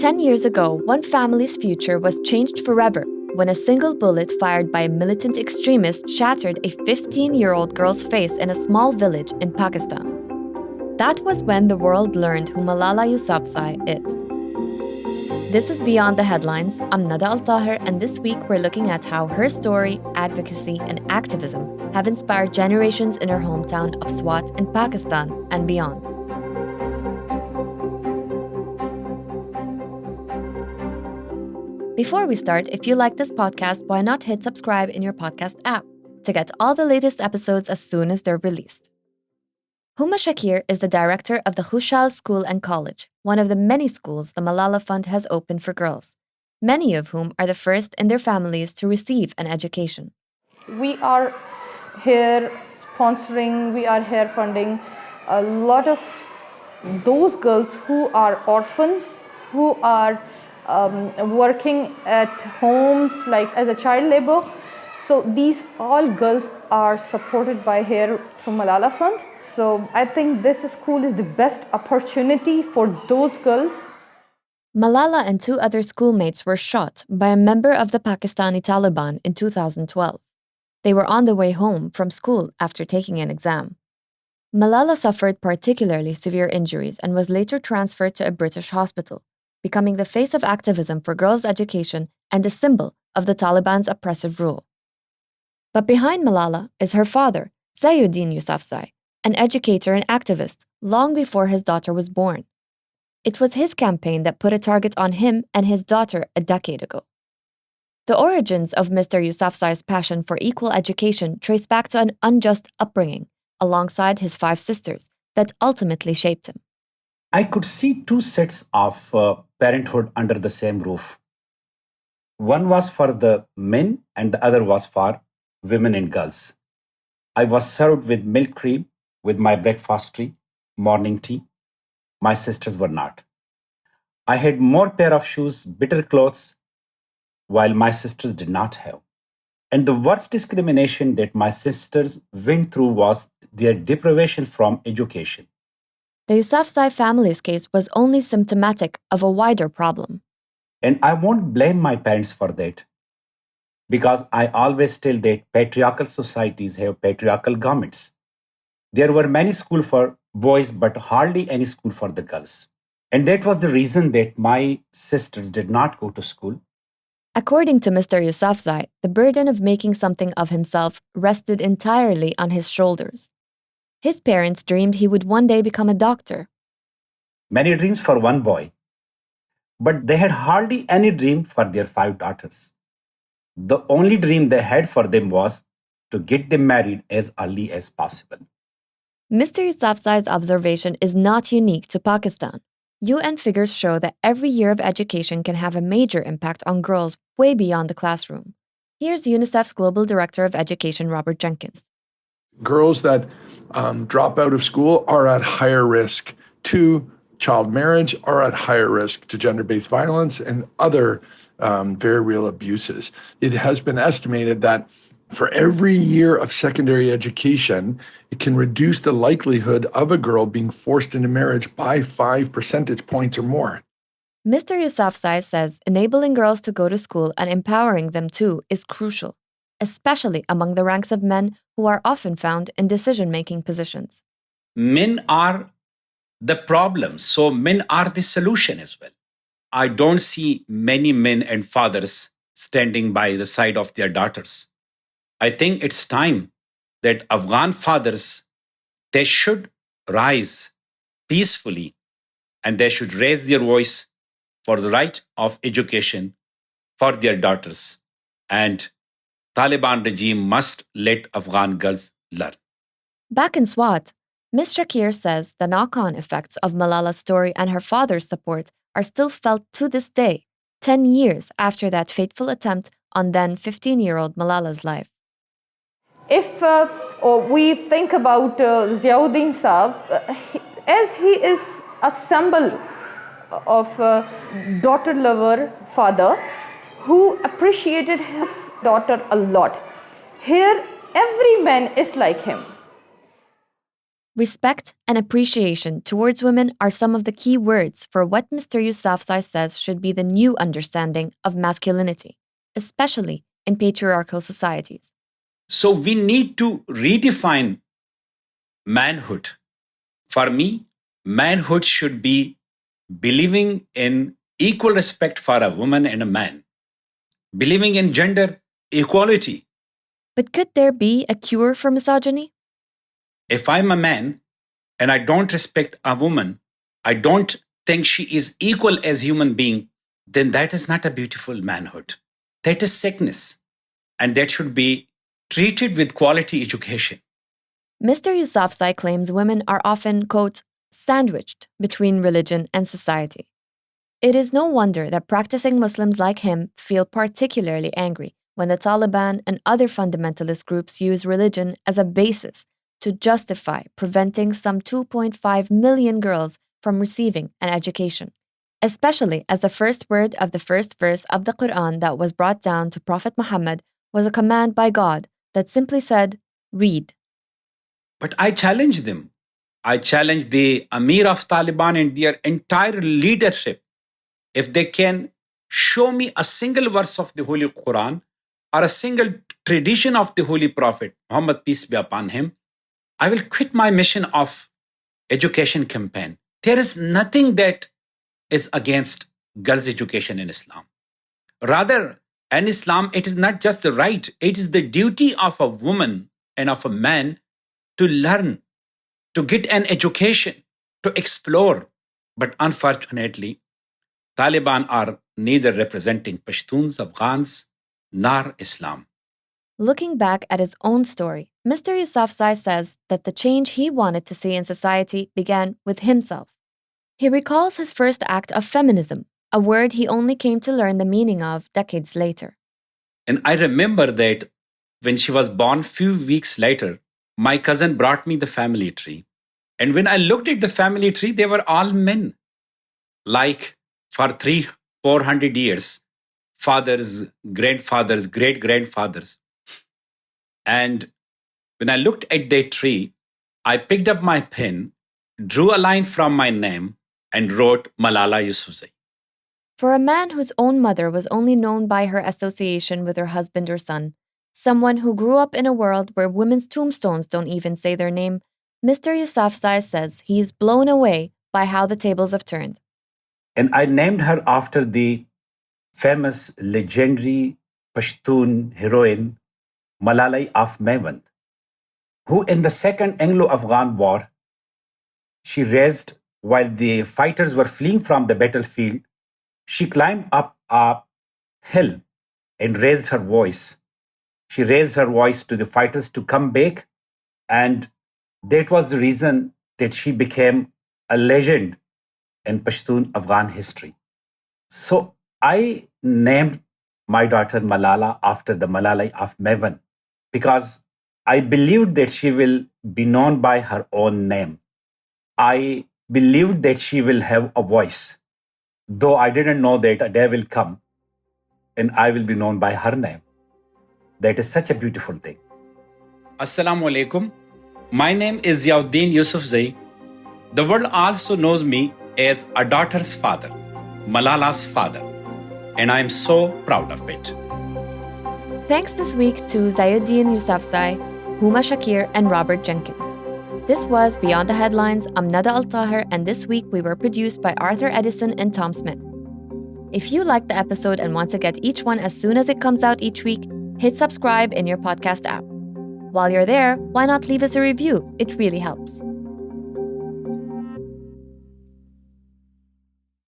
10 years ago, one family's future was changed forever when a single bullet fired by a militant extremist shattered a 15-year-old girl's face in a small village in Pakistan. That was when the world learned who Malala Yousafzai is. This is Beyond the Headlines. I'm Nada Al Taher, and this week we're looking at how her story, advocacy, and activism have inspired generations in her hometown of Swat in Pakistan and beyond. Before we start, if you like this podcast, why not hit subscribe in your podcast app to get all the latest episodes as soon as they're released. Huma Shakir is the director of the Khushal School and College, one of the many schools the Malala Fund has opened for girls, many of whom are the first in their families to receive an education. We are here sponsoring, we are here funding a lot of those girls who are orphans, who are working at homes like as a child labor. So these all girls are supported by here through Malala Fund. So I think this school is the best opportunity for those girls. Malala and two other schoolmates were shot by a member of the Pakistani Taliban in 2012. They were on the way home from school after taking an exam. Malala suffered particularly severe injuries and was later transferred to a British hospital, becoming the face of activism for girls' education and a symbol of the Taliban's oppressive rule. But behind Malala is her father, Ziauddin Yousafzai, an educator and activist long before his daughter was born. It was his campaign that put a target on him and his daughter a decade ago. The origins of Mr. Yousafzai's passion for equal education trace back to an unjust upbringing, alongside his 5 sisters, that ultimately shaped him. I could see 2 sets of parenthood under the same roof. One was for the men and the other was for women and girls. I was served with milk cream with my breakfast tea, morning tea. My sisters were not. I had more pair of shoes, better clothes, while my sisters did not have. And the worst discrimination that my sisters went through was their deprivation from education. The Yousafzai family's case was only symptomatic of a wider problem. And I won't blame my parents for that, because I always tell that patriarchal societies have patriarchal governments. There were many schools for boys, but hardly any school for the girls. And that was the reason that my sisters did not go to school. According to Mr. Yousafzai, the burden of making something of himself rested entirely on his shoulders. His parents dreamed he would one day become a doctor. Many dreams for one boy, but they had hardly any dream for their 5 daughters. The only dream they had for them was to get them married as early as possible. Mr. Yousafzai's observation is not unique to Pakistan. UN figures show that every year of education can have a major impact on girls way beyond the classroom. Here's UNICEF's Global Director of Education, Robert Jenkins. Girls that drop out of school are at higher risk to child marriage, are at higher risk to gender-based violence and other very real abuses. It has been estimated that for every year of secondary education, it can reduce the likelihood of a girl being forced into marriage by 5 percentage points or more. Mr. Yousafzai says enabling girls to go to school and empowering them too is crucial, especially among the ranks of men who are often found in decision-making positions. Men are the problem, so men are the solution as well. I don't see many men and fathers standing by the side of their daughters. I think it's time that Afghan fathers, they should rise peacefully and they should raise their voice for the right of education for their daughters. And Taliban regime must let Afghan girls learn. Back in Swat, Ms. Shakir says the knock-on effects of Malala's story and her father's support are still felt to this day, 10 years after that fateful attempt on then 15-year-old Malala's life. If we think about Ziauddin Saab, as he is a symbol of a daughter-lover father who appreciated his daughter a lot. Here, every man is like him. Respect and appreciation towards women are some of the key words for what Mr. Yousafzai says should be the new understanding of masculinity, especially in patriarchal societies. So we need to redefine manhood. For me, manhood should be believing in equal respect for a woman and a man, believing in gender equality. But could there be a cure for misogyny? If I'm a man and I don't respect a woman, I don't think she is equal as human being, then that is not a beautiful manhood. That is sickness. And that should be treated with quality education. Mr. Yousafzai claims women are often, quote, sandwiched between religion and society. It is no wonder that practicing Muslims like him feel particularly angry when the Taliban and other fundamentalist groups use religion as a basis to justify preventing some 2.5 million girls from receiving an education, especially as the first word of the first verse of the Quran that was brought down to Prophet Muhammad was a command by God that simply said, read. But I challenge them. I challenge the Amir of Taliban and their entire leadership. If they can show me a single verse of the Holy Quran or a single tradition of the Holy Prophet, Muhammad, peace be upon him, I will quit my mission of education campaign. There is nothing that is against girls' education in Islam. Rather, in Islam, it is not just the right, it is the duty of a woman and of a man to learn, to get an education, to explore. But unfortunately, Taliban are neither representing Pashtuns, Afghans, nor Islam. Looking back at his own story, Mr. Yousafzai says that the change he wanted to see in society began with himself. He recalls his first act of feminism, a word he only came to learn the meaning of decades later. And I remember that when she was born, few weeks later, my cousin brought me the family tree. And when I looked at the family tree, they were all men. Like for 400 years, fathers, grandfathers, great-grandfathers. And when I looked at that tree, I picked up my pen, drew a line from my name, and wrote Malala Yousafzai. For a man whose own mother was only known by her association with her husband or son, someone who grew up in a world where women's tombstones don't even say their name, Mr. Yousafzai says he is blown away by how the tables have turned. And I named her after the famous, legendary Pashtun heroine Malala Yousafzai, who in the Second Anglo-Afghan War, she raised, while the fighters were fleeing from the battlefield, she climbed up a hill and raised her voice. She raised her voice to the fighters to come back, and that was the reason that she became a legend in Pashtun Afghan history. So I named my daughter Malala after the Malala Yousafzai because I believed that she will be known by her own name. I believed that she will have a voice, though I didn't know that a day will come and I will be known by her name. That is such a beautiful thing. Assalamu alaikum. My name is Ziauddin Yousafzai. The world also knows me as a daughter's father, Malala's father, and I am so proud of it. Thanks this week to Ziauddin Yousafzai, Huma Shakir, and Robert Jenkins. This was Beyond the Headlines. I'm Nada Al Taher, and this week we were produced by Arthur Edison and Tom Smith. If you liked the episode and want to get each one as soon as it comes out each week, hit subscribe in your podcast app. While you're there, why not leave us a review? It really helps.